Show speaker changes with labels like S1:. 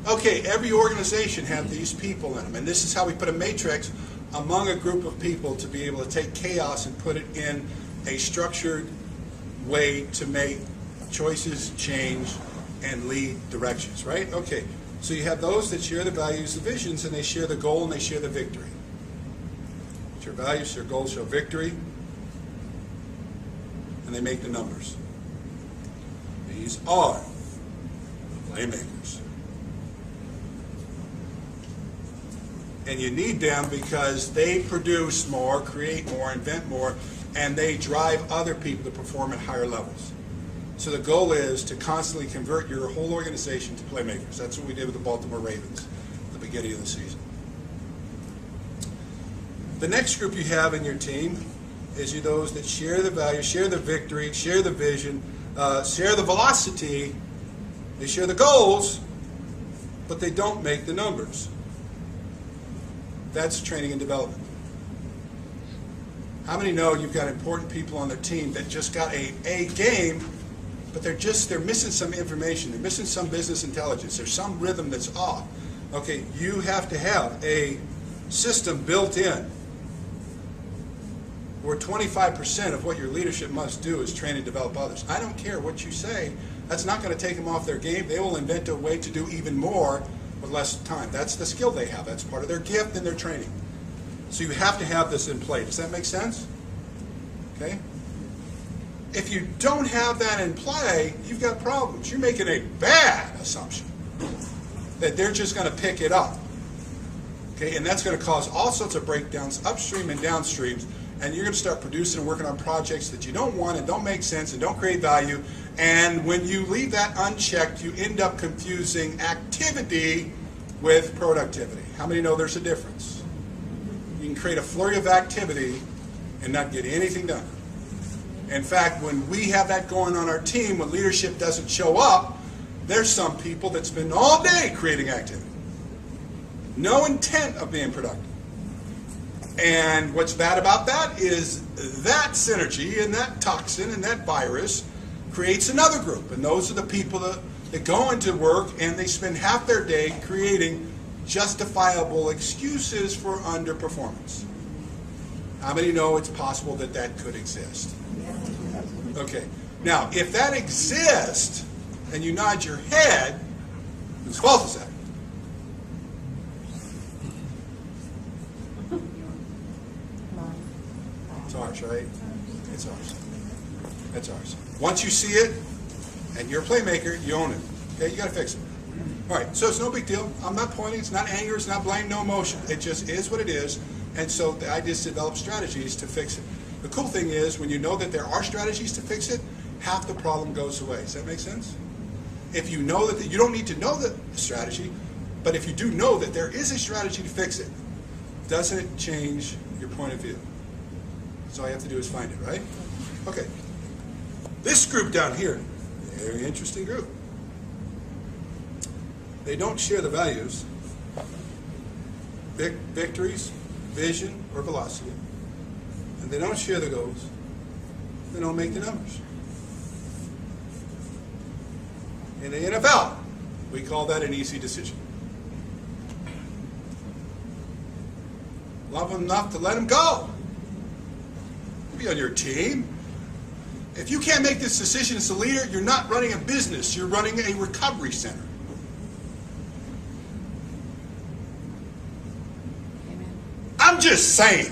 S1: Okay, every organization has these people in them, and this is how we put a matrix among a group of people to be able to take chaos and put it in a structured way to make choices, change, and lead directions, right? Okay, so you have those that share the values, the visions, and they share the goal and they share the victory. Share values, share goals, share victory, and they make the numbers. These are the Playmakers. And you need them because they produce more, create more, invent more, and they drive other people to perform at higher levels. So the goal is to constantly convert your whole organization to Playmakers. That's what we did with the Baltimore Ravens at the beginning of the season. The next group you have in your team is those that share the value, share the victory, share the vision, share the velocity, they share the goals, but they don't make the numbers. That's training and development. How many know you've got important people on their team that just got a game, but they're missing some information, they're missing some business intelligence, there's some rhythm that's off. Okay, you have to have a system built in where 25% of what your leadership must do is train and develop others. I don't care what you say, that's not going to take them off their game. They will invent a way to do even more with less time. That's the skill they have. That's part of their gift and their training. So you have to have this in play. Does that make sense? Okay? If you don't have that in play, you've got problems. You're making a bad assumption that they're just going to pick it up. Okay? And that's going to cause all sorts of breakdowns upstream and downstreams, and you're going to start producing and working on projects that you don't want and don't make sense and don't create value. And when you leave that unchecked, you end up confusing activity with productivity. How many know there's a difference? You can create a flurry of activity and not get anything done. In fact, when we have that going on our team, when leadership doesn't show up, there's some people that spend all day creating activity. No intent of being productive. And what's bad about that is that synergy and that toxin and that virus creates another group. And those are the people that go into work and they spend half their day creating justifiable excuses for underperformance. How many know it's possible that that could exist? Okay. Now, if that exists and you nod your head, whose fault is that? It's ours, right? It's ours. That's ours. Once you see it, and you're a playmaker, you own it. Okay, you got to fix it. All right, so it's no big deal. I'm not pointing. It's not anger. It's not blame. No emotion. It just is what it is. And so I just develop strategies to fix it. The cool thing is, when you know that there are strategies to fix it, half the problem goes away. Does that make sense? If you know that you don't need to know the strategy, but if you do know that there is a strategy to fix it, doesn't it change your point of view? So all you have to do is find it, right? Okay. This group down here, very interesting group. They don't share the values, victories, vision, or velocity. And they don't share the goals. They don't make the numbers. In the NFL, we call that an easy decision. Love them enough to let them go. Be on your team. If you can't make this decision as a leader, you're not running a business, you're running a recovery center. Amen. I'm just saying.